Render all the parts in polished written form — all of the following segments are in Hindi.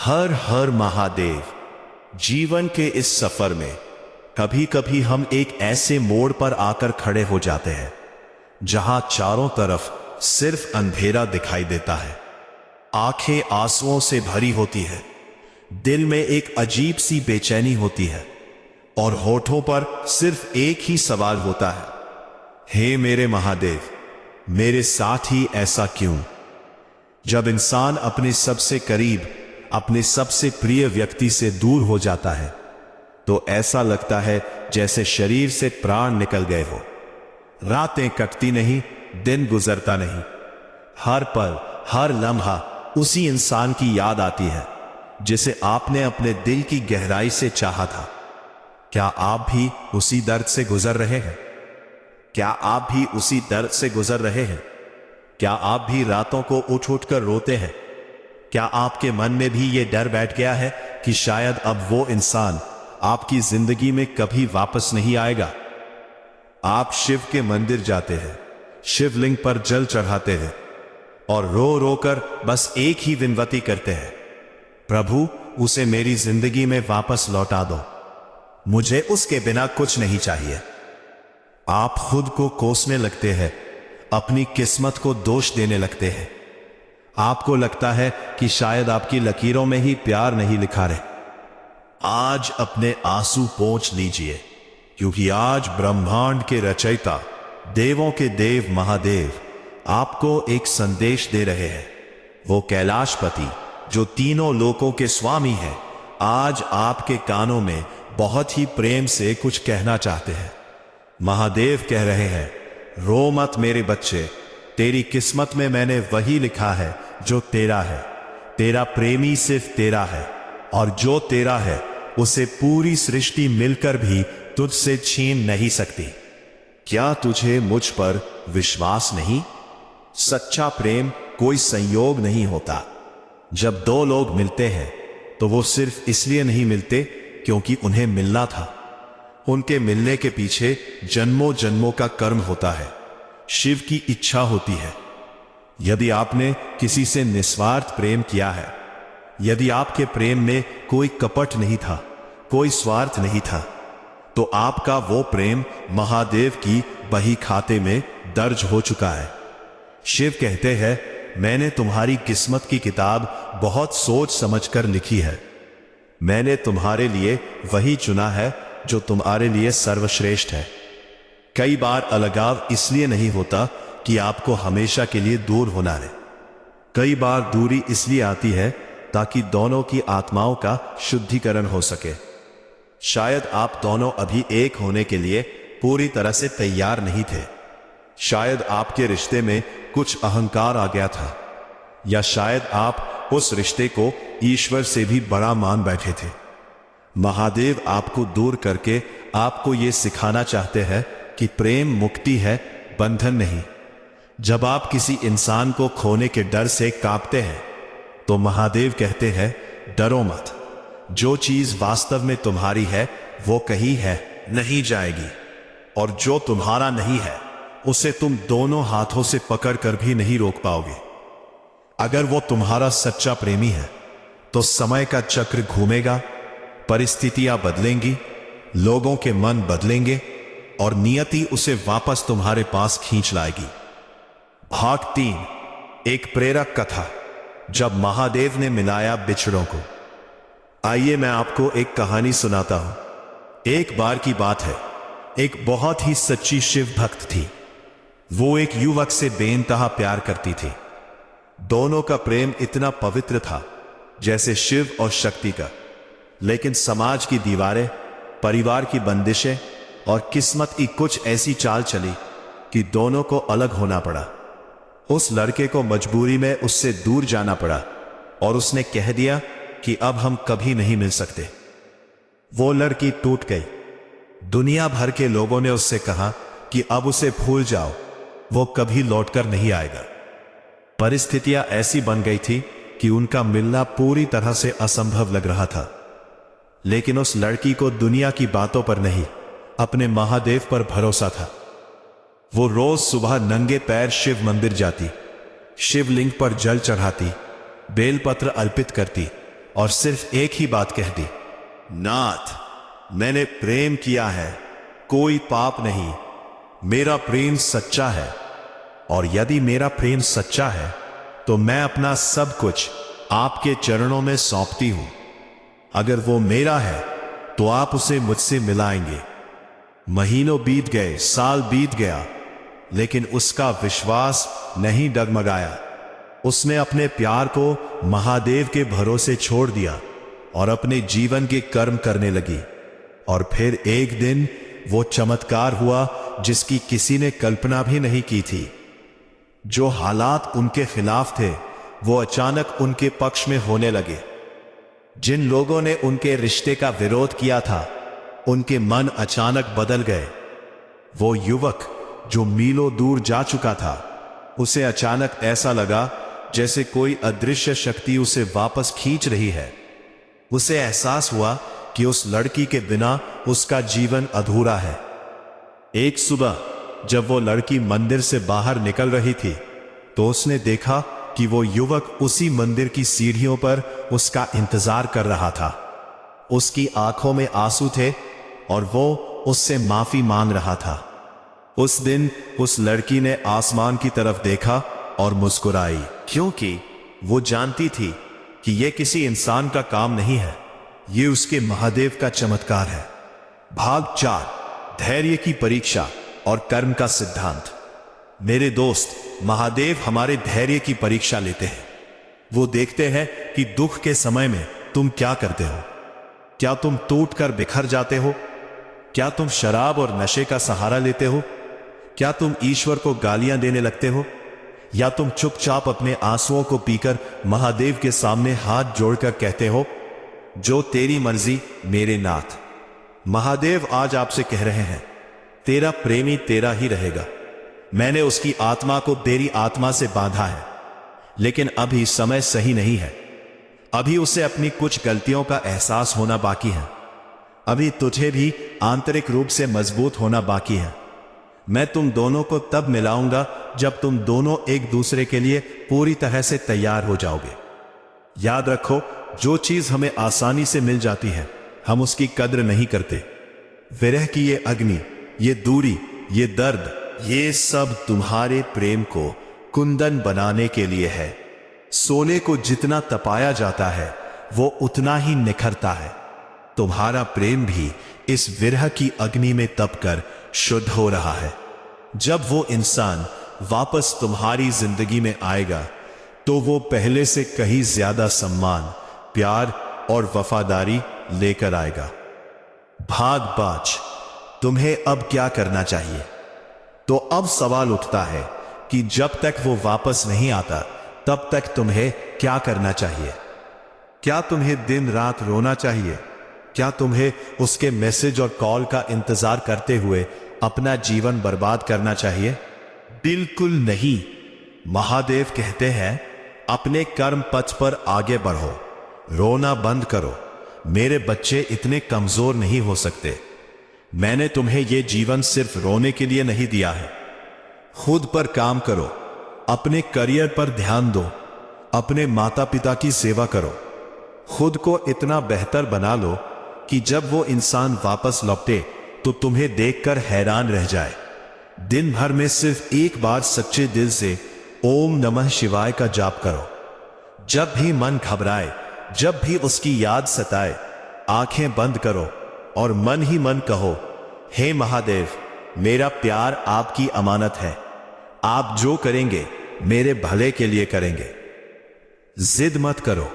हर हर महादेव। जीवन के इस सफर में कभी कभी हम एक ऐसे मोड़ पर आकर खड़े हो जाते हैं जहां चारों तरफ सिर्फ अंधेरा दिखाई देता है। आंखें आंसुओं से भरी होती है, दिल में एक अजीब सी बेचैनी होती है और होठों पर सिर्फ एक ही सवाल होता है, हे मेरे महादेव, मेरे साथ ही ऐसा क्यों? जब इंसान अपने सबसे करीब, अपने सबसे प्रिय व्यक्ति से दूर हो जाता है तो ऐसा लगता है जैसे शरीर से प्राण निकल गए हो। रातें कटती नहीं, दिन गुजरता नहीं, हर पल, हर लम्हा उसी इंसान की याद आती है जिसे आपने अपने दिल की गहराई से चाहा था। क्या आप भी उसी दर्द से गुजर रहे हैं? क्या आप भी उसी दर्द से गुजर रहे हैं? क्या आप भी रातों को उठ उठ कर रोते हैं? क्या आपके मन में भी यह डर बैठ गया है कि शायद अब वो इंसान आपकी जिंदगी में कभी वापस नहीं आएगा? आप शिव के मंदिर जाते हैं, शिवलिंग पर जल चढ़ाते हैं और रो रो कर बस एक ही विनती करते हैं, प्रभु उसे मेरी जिंदगी में वापस लौटा दो, मुझे उसके बिना कुछ नहीं चाहिए। आप खुद को कोसने लगते हैं, अपनी किस्मत को दोष देने लगते हैं। आपको लगता है कि शायद आपकी लकीरों में ही प्यार नहीं लिखा रहे। आज अपने आंसू पोंछ लीजिए, क्योंकि आज ब्रह्मांड के रचयिता, देवों के देव महादेव आपको एक संदेश दे रहे हैं। वो कैलाशपति जो तीनों लोकों के स्वामी हैं, आज आपके कानों में बहुत ही प्रेम से कुछ कहना चाहते हैं। महादेव कह रहे हैं, रो मत मेरे बच्चे, तेरी किस्मत में मैंने वही लिखा है जो तेरा है। तेरा प्रेमी सिर्फ तेरा है और जो तेरा है उसे पूरी सृष्टि मिलकर भी तुझसे छीन नहीं सकती। क्या तुझे मुझ पर विश्वास नहीं? सच्चा प्रेम कोई संयोग नहीं होता। जब दो लोग मिलते हैं तो वो सिर्फ इसलिए नहीं मिलते क्योंकि उन्हें मिलना था। उनके मिलने के पीछे जन्मों जन्मों का कर्म होता है, शिव की इच्छा होती है। यदि आपने किसी से निस्वार्थ प्रेम किया है, यदि आपके प्रेम में कोई कपट नहीं था, कोई स्वार्थ नहीं था, तो आपका वो प्रेम महादेव की बही खाते में दर्ज हो चुका है। शिव कहते हैं, मैंने तुम्हारी किस्मत की किताब बहुत सोच समझकर लिखी है। मैंने तुम्हारे लिए वही चुना है जो तुम्हारे लिए सर्वश्रेष्ठ है। कई बार अलगाव इसलिए नहीं होता कि आपको हमेशा के लिए दूर होना है। कई बार दूरी इसलिए आती है ताकि दोनों की आत्माओं का शुद्धिकरण हो सके। शायद आप दोनों अभी एक होने के लिए पूरी तरह से तैयार नहीं थे। शायद आपके रिश्ते में कुछ अहंकार आ गया था, या शायद आप उस रिश्ते को ईश्वर से भी बड़ा मान बैठे थे। महादेव आपको दूर करके आपको यह सिखाना चाहते हैं कि प्रेम मुक्ति है, बंधन नहीं। जब आप किसी इंसान को खोने के डर से कांपते हैं तो महादेव कहते हैं, डरो मत। जो चीज वास्तव में तुम्हारी है वो कहीं है नहीं जाएगी, और जो तुम्हारा नहीं है उसे तुम दोनों हाथों से पकड़कर भी नहीं रोक पाओगे। अगर वो तुम्हारा सच्चा प्रेमी है तो समय का चक्र घूमेगा, परिस्थितियां बदलेंगी, लोगों के मन बदलेंगे और नियति उसे वापस तुम्हारे पास खींच लाएगी। भाग 3, एक प्रेरक कथा, जब महादेव ने मिलाया बिछड़ों को। आइए मैं आपको एक कहानी सुनाता हूं। एक बार की बात है, एक बहुत ही सच्ची शिव भक्त थी। वो एक युवक से बेइंतहा प्यार करती थी। दोनों का प्रेम इतना पवित्र था जैसे शिव और शक्ति का। लेकिन समाज की दीवारें, परिवार की बंदिशें और किस्मत की कुछ ऐसी चाल चली कि दोनों को अलग होना पड़ा। उस लड़के को मजबूरी में उससे दूर जाना पड़ा और उसने कह दिया कि अब हम कभी नहीं मिल सकते। वो लड़की टूट गई। दुनिया भर के लोगों ने उससे कहा कि अब उसे भूल जाओ, वो कभी लौटकर नहीं आएगा। परिस्थितियां ऐसी बन गई थी कि उनका मिलना पूरी तरह से असंभव लग रहा था। लेकिन उस लड़की को दुनिया की बातों पर नहीं, अपने महादेव पर भरोसा था। वो रोज सुबह नंगे पैर शिव मंदिर जाती, शिवलिंग पर जल चढ़ाती, बेलपत्र अर्पित करती और सिर्फ एक ही बात कह दी, नाथ, मैंने प्रेम किया है, कोई पाप नहीं, मेरा प्रेम सच्चा है। और यदि मेरा प्रेम सच्चा है तो मैं अपना सब कुछ आपके चरणों में सौंपती हूं। अगर वो मेरा है तो आप उसे मुझसे मिलाएंगे। महीनों बीत गए, साल बीत गया, लेकिन उसका विश्वास नहीं डगमगाया। उसने अपने प्यार को महादेव के भरोसे छोड़ दिया और अपने जीवन के कर्म करने लगी। और फिर एक दिन वो चमत्कार हुआ जिसकी किसी ने कल्पना भी नहीं की थी। जो हालात उनके खिलाफ थे वो अचानक उनके पक्ष में होने लगे। जिन लोगों ने उनके रिश्ते का विरोध किया था उनके मन अचानक बदल गए। वो युवक जो मीलों दूर जा चुका था, उसे अचानक ऐसा लगा जैसे कोई अदृश्य शक्ति उसे वापस खींच रही है। उसे एहसास हुआ कि उस लड़की के बिना उसका जीवन अधूरा है। एक सुबह जब वो लड़की मंदिर से बाहर निकल रही थी तो उसने देखा कि वो युवक उसी मंदिर की सीढ़ियों पर उसका इंतजार कर रहा था। उसकी आंखों में आंसू थे और वो उससे माफी मांग रहा था। उस दिन उस लड़की ने आसमान की तरफ देखा और मुस्कुराई, क्योंकि वो जानती थी कि यह किसी इंसान का काम नहीं है, ये उसके महादेव का चमत्कार है। भाग 4, धैर्य की परीक्षा और कर्म का सिद्धांत। मेरे दोस्त, महादेव हमारे धैर्य की परीक्षा लेते हैं। वो देखते हैं कि दुख के समय में तुम क्या करते हो। क्या तुम टूटकर बिखर जाते हो? क्या तुम शराब और नशे का सहारा लेते हो? क्या तुम ईश्वर को गालियां देने लगते हो? या तुम चुपचाप अपने आंसुओं को पीकर महादेव के सामने हाथ जोड़कर कहते हो, जो तेरी मर्जी मेरे नाथ। महादेव आज आपसे कह रहे हैं, तेरा प्रेमी तेरा ही रहेगा। मैंने उसकी आत्मा को तेरी आत्मा से बांधा है, लेकिन अभी समय सही नहीं है। अभी उसे अपनी कुछ गलतियों का एहसास होना बाकी है। अभी तुझे भी आंतरिक रूप से मजबूत होना बाकी है। मैं तुम दोनों को तब मिलाऊंगा जब तुम दोनों एक दूसरे के लिए पूरी तरह से तैयार हो जाओगे। याद रखो, जो चीज हमें आसानी से मिल जाती है हम उसकी कद्र नहीं करते। विरह की ये अग्नि, ये दूरी, ये दर्द, ये सब तुम्हारे प्रेम को कुंदन बनाने के लिए है। सोने को जितना तपाया जाता है वो उतना ही निखरता है। तुम्हारा प्रेम भी इस विरह की अग्नि में तपकर शुद्ध हो रहा है। जब वो इंसान वापस तुम्हारी जिंदगी में आएगा तो वो पहले से कहीं ज्यादा सम्मान, प्यार और वफादारी लेकर आएगा। भाग 5, तुम्हें अब क्या करना चाहिए? तो अब सवाल उठता है कि जब तक वो वापस नहीं आता तब तक तुम्हें क्या करना चाहिए? क्या तुम्हें दिन रात रोना चाहिए? क्या तुम्हें उसके मैसेज और कॉल का इंतजार करते हुए अपना जीवन बर्बाद करना चाहिए? बिल्कुल नहीं। महादेव कहते हैं, अपने कर्म पथ पर आगे बढ़ो, रोना बंद करो। मेरे बच्चे इतने कमजोर नहीं हो सकते। मैंने तुम्हें यह जीवन सिर्फ रोने के लिए नहीं दिया है। खुद पर काम करो, अपने करियर पर ध्यान दो, अपने माता पिता की सेवा करो। खुद को इतना बेहतर बना लो कि जब वो इंसान वापस लौटे तो तुम्हें देखकर हैरान रह जाए। दिन भर में सिर्फ एक बार सच्चे दिल से ओम नमः शिवाय का जाप करो। जब भी मन घबराए, जब भी उसकी याद सताए, आंखें बंद करो और मन ही मन कहो, हे महादेव, मेरा प्यार आपकी अमानत है। आप जो करेंगे मेरे भले के लिए करेंगे। जिद मत करो।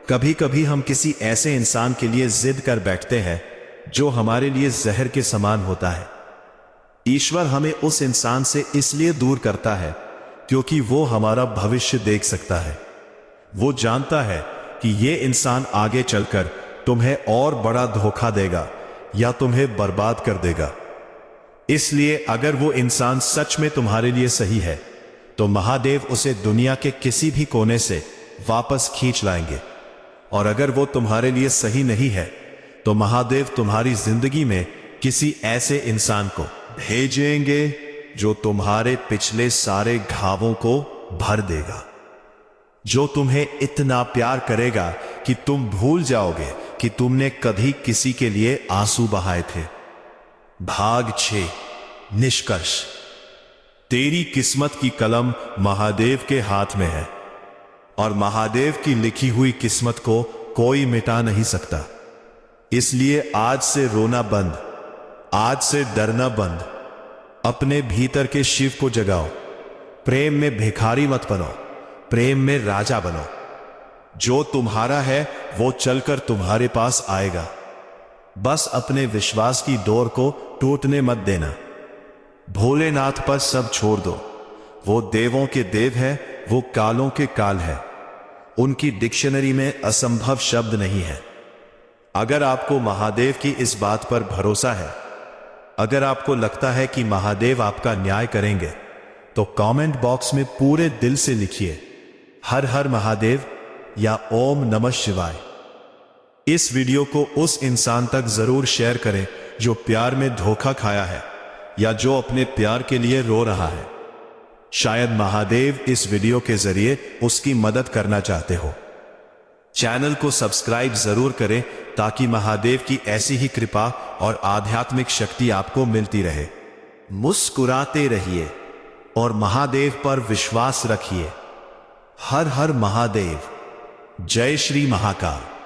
कभी कभी हम किसी ऐसे इंसान के लिए जिद कर बैठते हैं जो हमारे लिए जहर के समान होता है। ईश्वर हमें उस इंसान से इसलिए दूर करता है क्योंकि वो हमारा भविष्य देख सकता है। वो जानता है कि ये इंसान आगे चलकर तुम्हें और बड़ा धोखा देगा या तुम्हें बर्बाद कर देगा। इसलिए अगर वो इंसान सच में तुम्हारे लिए सही है तो महादेव उसे दुनिया के किसी भी कोने से वापस खींच लाएंगे। और अगर वो तुम्हारे लिए सही नहीं है तो महादेव तुम्हारी जिंदगी में किसी ऐसे इंसान को भेजेंगे जो तुम्हारे पिछले सारे घावों को भर देगा, जो तुम्हें इतना प्यार करेगा कि तुम भूल जाओगे कि तुमने कभी किसी के लिए आंसू बहाए थे। भाग 6 निष्कर्ष। तेरी किस्मत की कलम महादेव के हाथ में है और महादेव की लिखी हुई किस्मत को कोई मिटा नहीं सकता। इसलिए आज से रोना बंद, आज से डरना बंद। अपने भीतर के शिव को जगाओ। प्रेम में भिखारी मत बनो, प्रेम में राजा बनो। जो तुम्हारा है वो चलकर तुम्हारे पास आएगा। बस अपने विश्वास की डोर को टूटने मत देना। भोलेनाथ पर सब छोड़ दो। वो देवों के देव है, वो कालों के काल है। उनकी डिक्शनरी में असंभव शब्द नहीं है। अगर आपको महादेव की इस बात पर भरोसा है, अगर आपको लगता है कि महादेव आपका न्याय करेंगे, तो कमेंट बॉक्स में पूरे दिल से लिखिए हर हर महादेव या ओम नमः शिवाय। इस वीडियो को उस इंसान तक जरूर शेयर करें जो प्यार में धोखा खाया है या जो अपने प्यार के लिए रो रहा है। शायद महादेव इस वीडियो के जरिए उसकी मदद करना चाहते हो। चैनल को सब्सक्राइब जरूर करें ताकि महादेव की ऐसी ही कृपा और आध्यात्मिक शक्ति आपको मिलती रहे। मुस्कुराते रहिए और महादेव पर विश्वास रखिए। हर हर महादेव। जय श्री महाकाल।